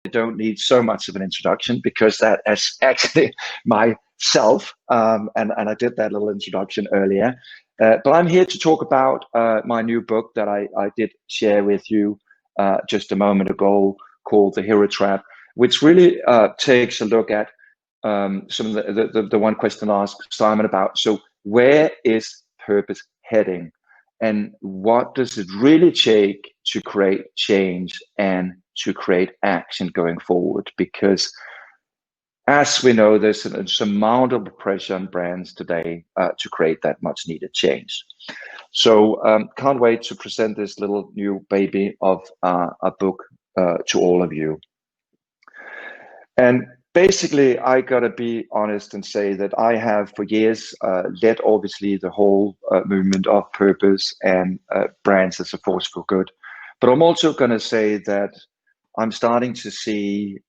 don't need so much of an introduction because that is actually myself, and I did that little introduction earlier. But I'm here to talk about my new book that I did share with you just a moment ago, called The Hero Trap, which really takes a look at some of the one question I asked Simon about. So where is purpose heading? And what does it really take to create change and to create action going forward? Because as we know, there's an insurmountable pressure on brands today to create that much needed change. So can't wait to present this little new baby of a book to all of you. And basically, I gotta be honest and say that I have for years led obviously the whole movement of purpose and brands as a force for good. But I'm also gonna say that I'm starting to see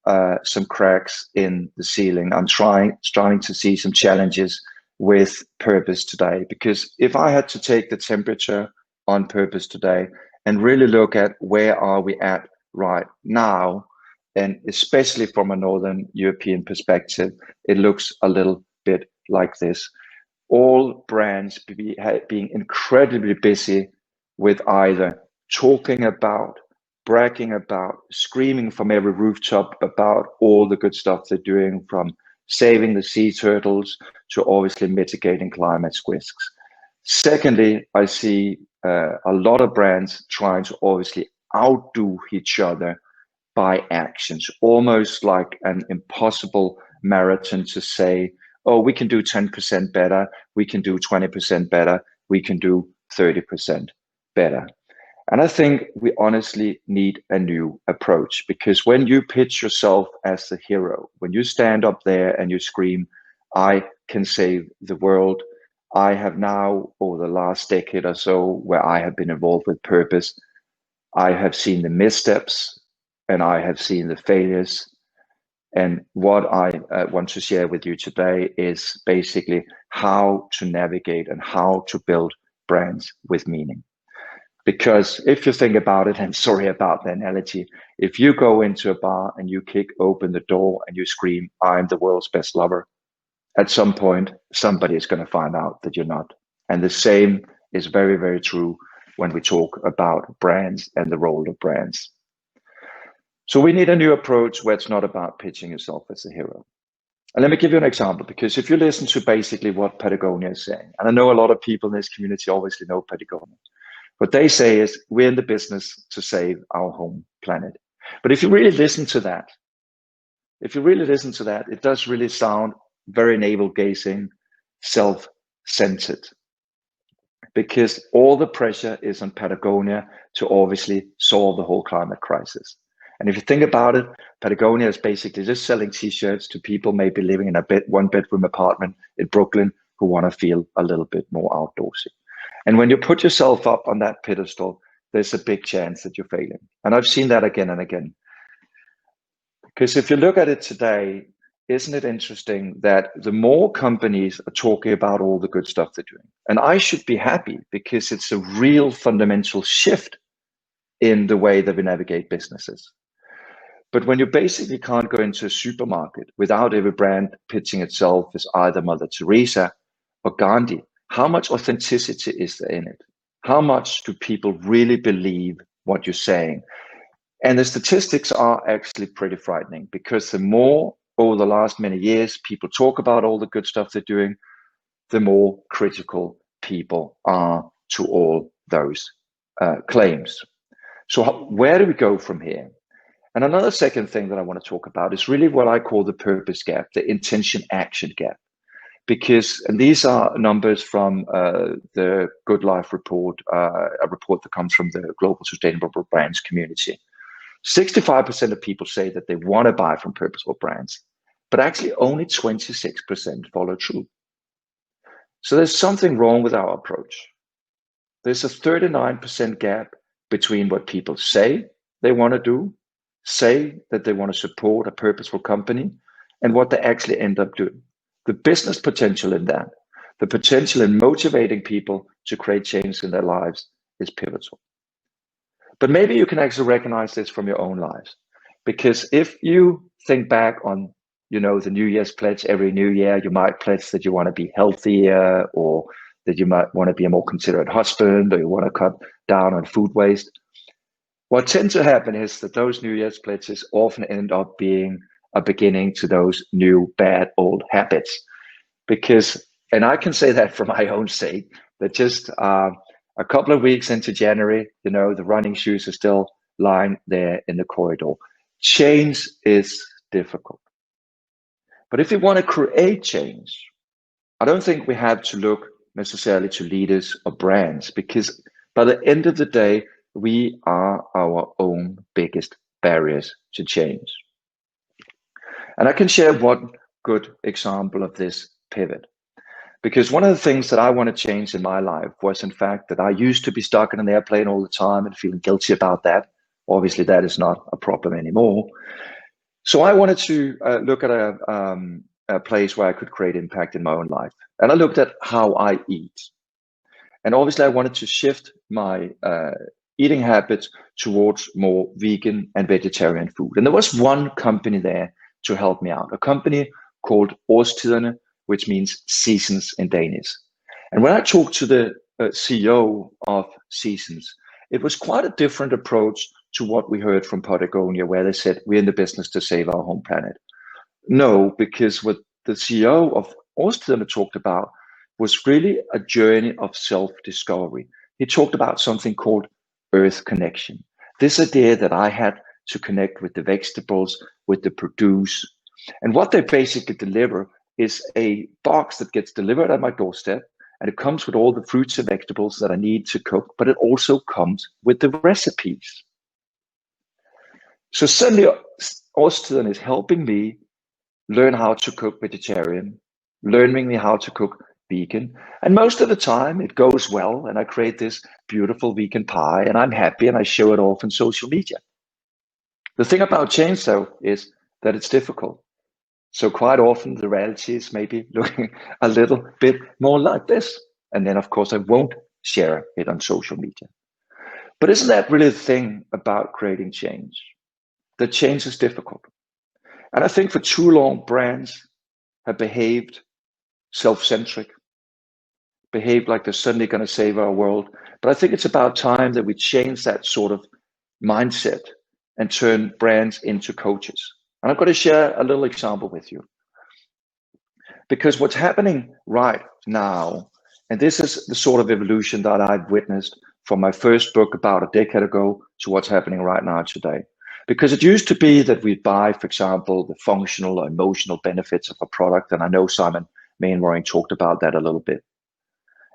some cracks in the ceiling. I'm starting to see some challenges with purpose today, because if I had to take the temperature on purpose today and really look at where are we at right now, and especially from a Northern European perspective, it looks a little bit like this. All brands being incredibly busy with either talking about, bragging about, screaming from every rooftop about all the good stuff they're doing, from saving the sea turtles to obviously mitigating climate risks. Secondly, I see a lot of brands trying to obviously outdo each other by actions, almost like an impossible marathon to say, oh, we can do 10% better, we can do 20% better, we can do 30% better. And I think we honestly need a new approach, because when you pitch yourself as the hero, when you stand up there and you scream, I can save the world, I have now, over the last decade or so, where I have been involved with purpose, I have seen the missteps and I have seen the failures. And what I want to share with you today is basically how to navigate and how to build brands with meaning. Because if you think about it, and sorry about the analogy, if you go into a bar and you kick open the door and you scream, I'm the world's best lover, at some point, somebody is going to find out that you're not. And the same is very, very true when we talk about brands and the role of brands. So we need a new approach where it's not about pitching yourself as a hero. And let me give you an example, because if you listen to basically what Patagonia is saying, and I know a lot of people in this community obviously know Patagonia, what they say is we're in the business to save our home planet. But if you really listen to that, it does really sound very navel-gazing, self-centered, because all the pressure is on Patagonia to obviously solve the whole climate crisis. And if you think about it, Patagonia is basically just selling t-shirts to people maybe living in a one-bedroom apartment in Brooklyn who want to feel a little bit more outdoorsy. And when you put yourself up on that pedestal, there's a big chance that you're failing. And I've seen that again and again. Because if you look at it today, isn't it interesting that the more companies are talking about all the good stuff they're doing, and I should be happy because it's a real fundamental shift in the way that we navigate businesses. But when you basically can't go into a supermarket without every brand pitching itself as either Mother Teresa or Gandhi, how much authenticity is there in it? How much do people really believe what you're saying? And the statistics are actually pretty frightening, because the more over the last many years people talk about all the good stuff they're doing, the more critical people are to all those claims. So where do we go from here? And another second thing that I want to talk about is really what I call the purpose gap, the intention action gap. Because, and these are numbers from the Good Life report, a report that comes from the global Sustainable Brands community. 65% of people say that they want to buy from purposeful brands, but actually only 26% follow through. So there's something wrong with our approach. There's a 39% gap between what people say they want to do, say that they want to support a purposeful company, and what they actually end up doing. The business potential in that, the potential in motivating people to create change in their lives is pivotal. But maybe you can actually recognize this from your own lives. Because if you think back on, the New Year's pledge, every New Year, you might pledge that you want to be healthier, or that you might want to be a more considerate husband, or you want to cut down on food waste. What tends to happen is that those New Year's pledges often end up being a beginning to those new bad old habits. Because, and I can say that for my own sake, that just a couple of weeks into January, the running shoes are still lying there in the corridor. Change is difficult. But if we want to create change, I don't think we have to look necessarily to leaders or brands, because by the end of the day, we are our own biggest barriers to change. And I can share one good example of this pivot. Because one of the things that I want to change in my life was, in fact, that I used to be stuck in an airplane all the time and feeling guilty about that. Obviously, that is not a problem anymore. So I wanted to look at a place where I could create impact in my own life. And I looked at how I eat. And obviously, I wanted to shift my eating habits towards more vegan and vegetarian food. And there was one company there to help me out, a company called Årstiderne, which means seasons in Danish. And when I talked to the CEO of Seasons, it was quite a different approach to what we heard from Patagonia, where they said, we're in the business to save our home planet. No, because what the CEO of Årstiderne talked about was really a journey of self-discovery. He talked about something called earth connection. This idea that I had to connect with the vegetables, with the produce. And what they basically deliver is a box that gets delivered at my doorstep, and it comes with all the fruits and vegetables that I need to cook, but it also comes with the recipes. So suddenly, Årstiderne is helping me learn how to cook vegetarian, learning me how to cook vegan. And most of the time it goes well, and I create this beautiful vegan pie, and I'm happy, and I show it off on social media. The thing about change, though, is that it's difficult. So quite often the reality is maybe looking a little bit more like this. And then, of course, I won't share it on social media. But isn't that really the thing about creating change? That change is difficult. And I think for too long, brands have behaved self-centric, behaved like they're suddenly going to save our world. But I think it's about time that we change that sort of mindset and turn brands into coaches. And I'm going to share a little example with you. Because what's happening right now, and this is the sort of evolution that I've witnessed from my first book about a decade ago to what's happening right now today. Because it used to be that we'd buy, for example, the functional or emotional benefits of a product. And I know Simon Mainwaring talked about that a little bit.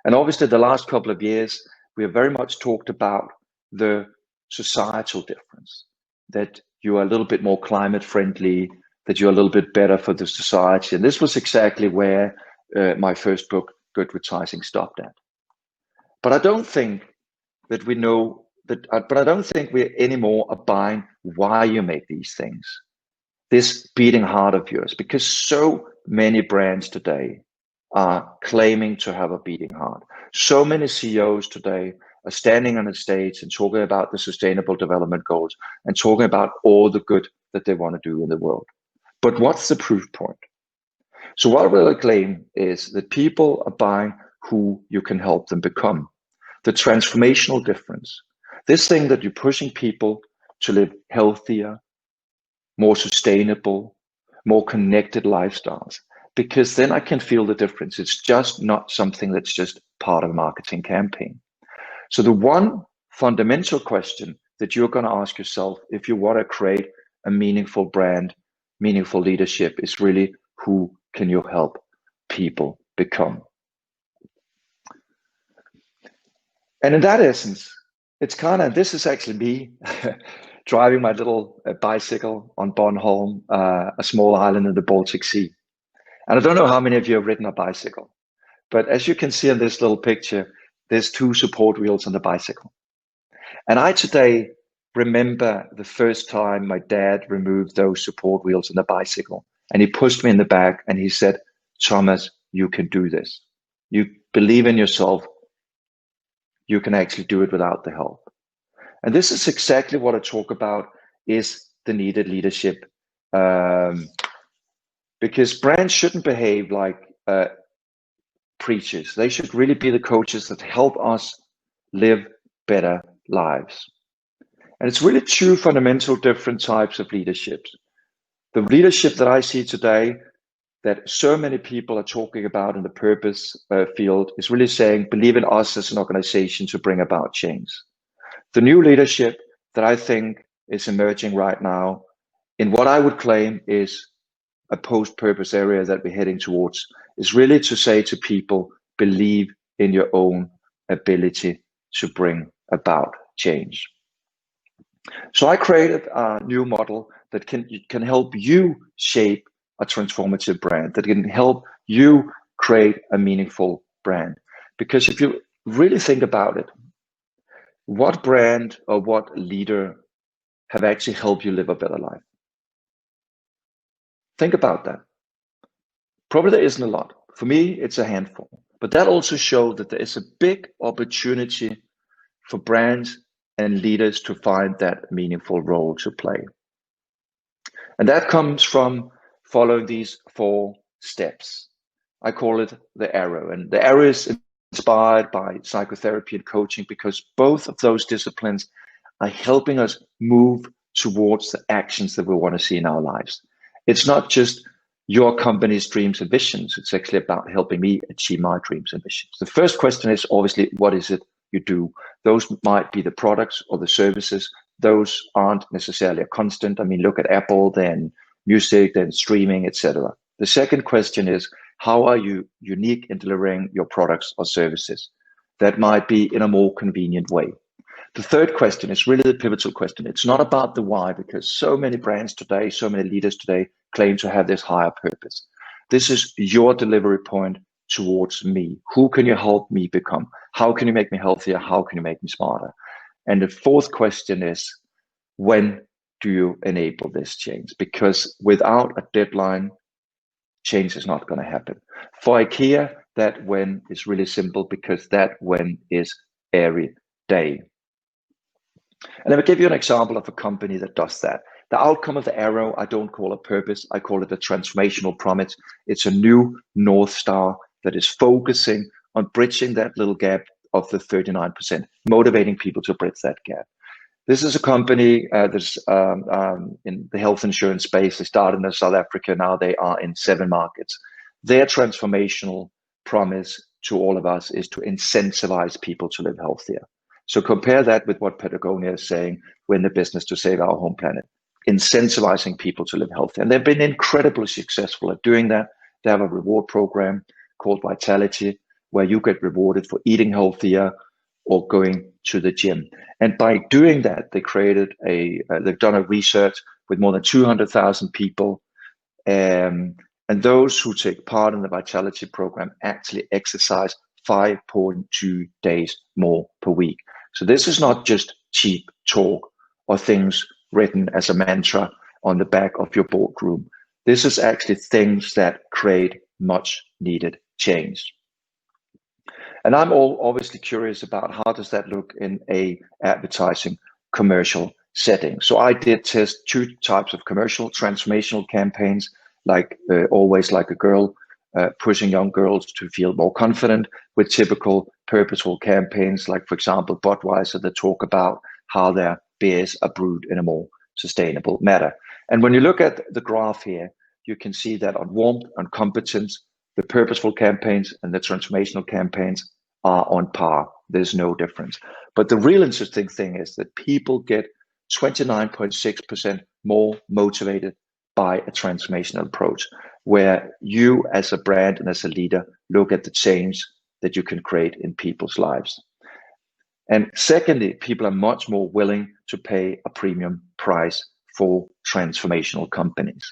And obviously the last couple of years, we have very much talked about the societal difference, that you are a little bit more climate friendly, that you're a little bit better for the society. And this was exactly where my first book, Good Advertising, stopped at. But I don't think that we know that, but I don't think we're anymore buying why you make these things, this beating heart of yours, because so many brands today are claiming to have a beating heart. So many CEOs today are standing on a stage and talking about the Sustainable Development Goals and talking about all the good that they want to do in the world. But what's the proof point? So what we'll claim is that people are buying who you can help them become. The transformational difference. This thing that you're pushing people to live healthier, more sustainable, more connected lifestyles. Because then I can feel the difference. It's just not something that's just part of a marketing campaign. So the one fundamental question that you're going to ask yourself if you want to create a meaningful brand, meaningful leadership, is really, who can you help people become? And in that essence, it's kind of, this is actually me driving my little bicycle on Bornholm, a small island in the Baltic Sea. And I don't know how many of you have ridden a bicycle, but as you can see in this little picture, there's 2 support wheels on the bicycle. And I today remember the first time my dad removed those support wheels on the bicycle, and he pushed me in the back and he said, Thomas, you can do this. You believe in yourself. You can actually do it without the help. And this is exactly what I talk about, is the needed leadership, because brands shouldn't behave like preachers. They should really be the coaches that help us live better lives. And it's really two fundamental different types of leaderships. The leadership that I see today that so many people are talking about in the purpose field is really saying, believe in us as an organization to bring about change. The new leadership that I think is emerging right now in what I would claim is a post-purpose area that we're heading towards is really to say to people, believe in your own ability to bring about change. So I created a new model that can help you shape a transformative brand, that can help you create a meaningful brand. Because if you really think about it, what brand or what leader have actually helped you live a better life? Think about that. Probably there isn't a lot. For me, it's a handful. But that also showed that there is a big opportunity for brands and leaders to find that meaningful role to play. And that comes from following these 4 steps. I call it the arrow. And the arrow is inspired by psychotherapy and coaching because both of those disciplines are helping us move towards the actions that we want to see in our lives. It's not just your company's dreams and visions. It's actually about helping me achieve my dreams and visions. The first question is obviously, what is it you do? Those might be the products or the services. Those aren't necessarily a constant. I mean, look at Apple, then music, then streaming, etc. The second question is, how are you unique in delivering your products or services? That might be in a more convenient way. The third question is really the pivotal question. It's not about the why, because so many brands today, so many leaders today claim to have this higher purpose. This is your delivery point towards me. Who can you help me become? How can you make me healthier? How can you make me smarter? And the fourth question is, when do you enable this change? Because without a deadline, change is not going to happen. For IKEA, that when is really simple because that when is every day. And I will give you an example of a company that does that. The outcome of the arrow, I don't call it purpose. I call it a transformational promise. It's a new North Star that is focusing on bridging that little gap of the 39%, motivating people to bridge that gap. This is a company that's in the health insurance space. They started in South Africa. Now they are in 7 markets. Their transformational promise to all of us is to incentivize people to live healthier. So compare that with what Patagonia is saying, we're in the business to save our home planet, incentivizing people to live healthy. And they've been incredibly successful at doing that. They have a reward program called Vitality, where you get rewarded for eating healthier or going to the gym. And by doing that, they created they've done a research with more than 200,000 people. And those who take part in the Vitality program actually exercise 5.2 days more per week. So this is not just cheap talk or things written as a mantra on the back of your boardroom. This is actually things that create much needed change. And I'm obviously curious about how does that look in a advertising commercial setting. So I did test 2 types of commercial transformational campaigns, like Always Like a Girl, pushing young girls to feel more confident, with typical purposeful campaigns, like, for example, Budweiser, that talk about how their beers are brewed in a more sustainable manner. And when you look at the graph here, you can see that on warmth and competence, the purposeful campaigns and the transformational campaigns are on par. There's no difference. But the real interesting thing is that people get 29.6% more motivated by a transformational approach, where you as a brand and as a leader look at the change that you can create in people's lives. And secondly, people are much more willing to pay a premium price for transformational companies.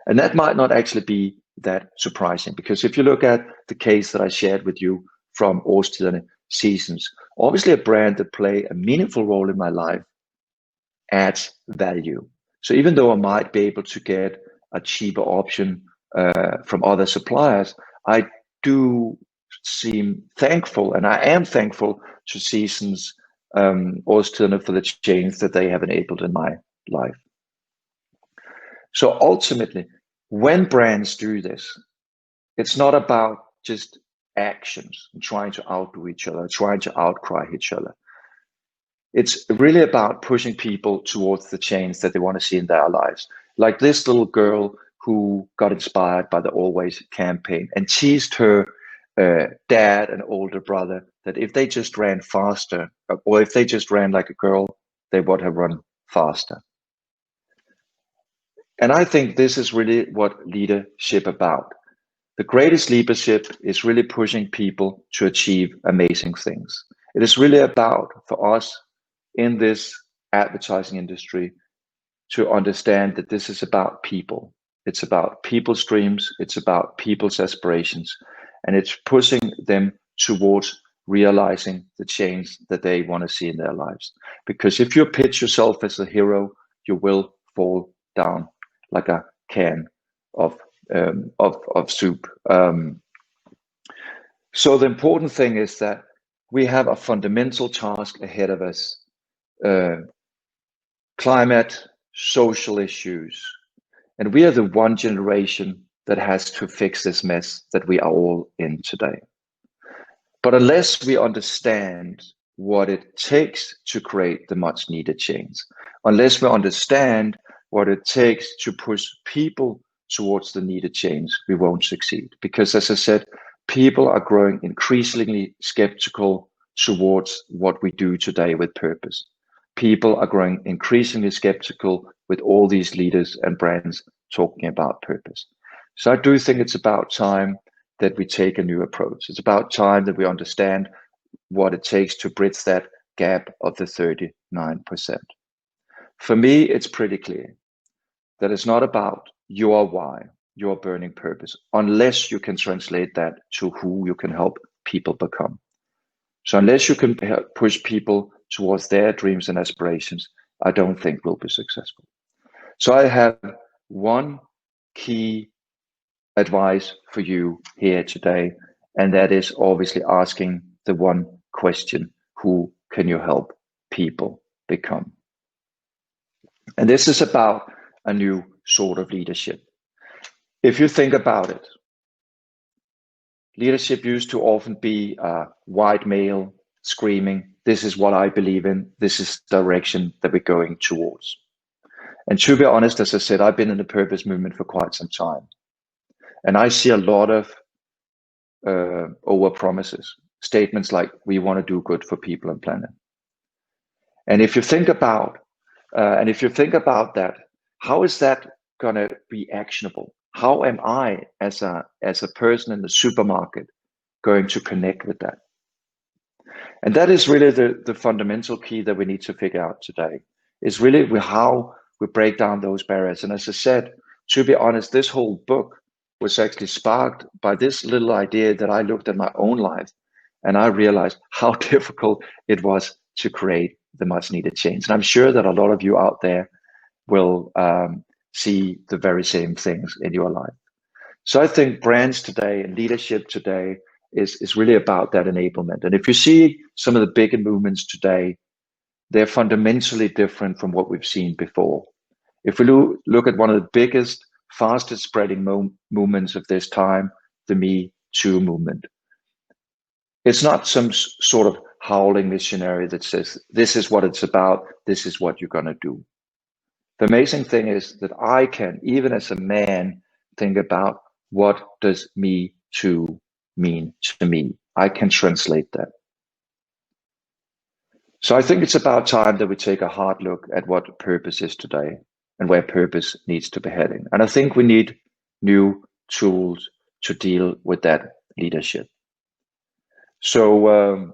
And that might not actually be that surprising, because if you look at the case that I shared with you from Årstiderne Seasons, obviously a brand that play a meaningful role in my life adds value. So even though I might be able to get a cheaper option from other suppliers, I do seem thankful, and I am thankful to Seasons Årstiderne for the change that they have enabled in my life. So ultimately, when brands do this, it's not about just actions and trying to outdo each other, trying to outcry each other. It's really about pushing people towards the change that they want to see in their lives. Like this little girl who got inspired by the Always campaign and teased her dad and older brother that if they just ran faster, or if they just ran like a girl, they would have run faster. And I think this is really what leadership about. The greatest leadership is really pushing people to achieve amazing things. It is really about, for us in this advertising industry, to understand that this is about people. It's about people's dreams, it's about people's aspirations, and it's pushing them towards realizing the change that they want to see in their lives. Because if you pitch yourself as a hero, you will fall down like a can of soup. So the important thing is that we have a fundamental task ahead of us: climate, social issues, and we are the one generation that has to fix this mess that we are all in today. But unless we understand what it takes to create the much needed change, unless we understand what it takes to push people towards the needed change, we won't succeed. Because as I said, people are growing increasingly skeptical towards what we do today with purpose. People are growing increasingly skeptical with all these leaders and brands talking about purpose. So I do think it's about time that we take a new approach. It's about time that we understand what it takes to bridge that gap of the 39%. For me, it's pretty clear that it's not about your why, your burning purpose, unless you can translate that to who you can help people become. So unless you can push people towards their dreams and aspirations, I don't think we'll be successful. So I have one key advice for you here today, and that is obviously asking the one question: who can you help people become? And this is about a new sort of leadership. If you think about it, leadership used to often be white male screaming, "This is what I believe in, this is the direction that we're going towards." And to be honest, as I said, I've been in the purpose movement for quite some time. And I see a lot of over promises, statements like, "We want to do good for people and planet." And if you think about that, how is that going to be actionable? How am I, as a person in the supermarket, going to connect with that? And that is really the fundamental key that we need to figure out today, is really how we break down those barriers. And as I said, to be honest, this whole book was actually sparked by this little idea that I looked at my own life, and I realized how difficult it was to create the much needed change. And I'm sure that a lot of you out there will see the very same things in your life. So I think brands today and leadership today is really about that enablement. And if you see some of the bigger movements today, they're fundamentally different from what we've seen before. If we look at one of the biggest, fastest spreading movements of this time, the Me Too movement, it's not some sort of howling missionary that says, "This is what it's about, this is what you're going to do." The amazing thing is that I can, even as a man, think about, what does Me Too mean to me? I can translate that. So I think it's about time that we take a hard look at what purpose is today and where purpose needs to be heading. And I think we need new tools to deal with that leadership. So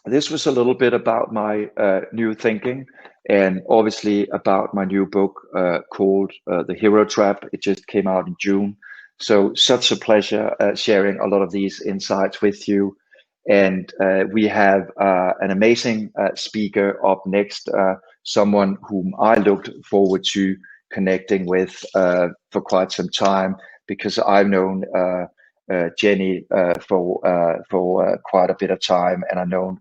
this was a little bit about my new thinking, and obviously about my new book called The Hero Trap. It just came out in June. So such a pleasure sharing a lot of these insights with you. And we have an amazing speaker up next, someone whom I looked forward to connecting with for quite some time, because I've known Jenny for quite a bit of time, and I've known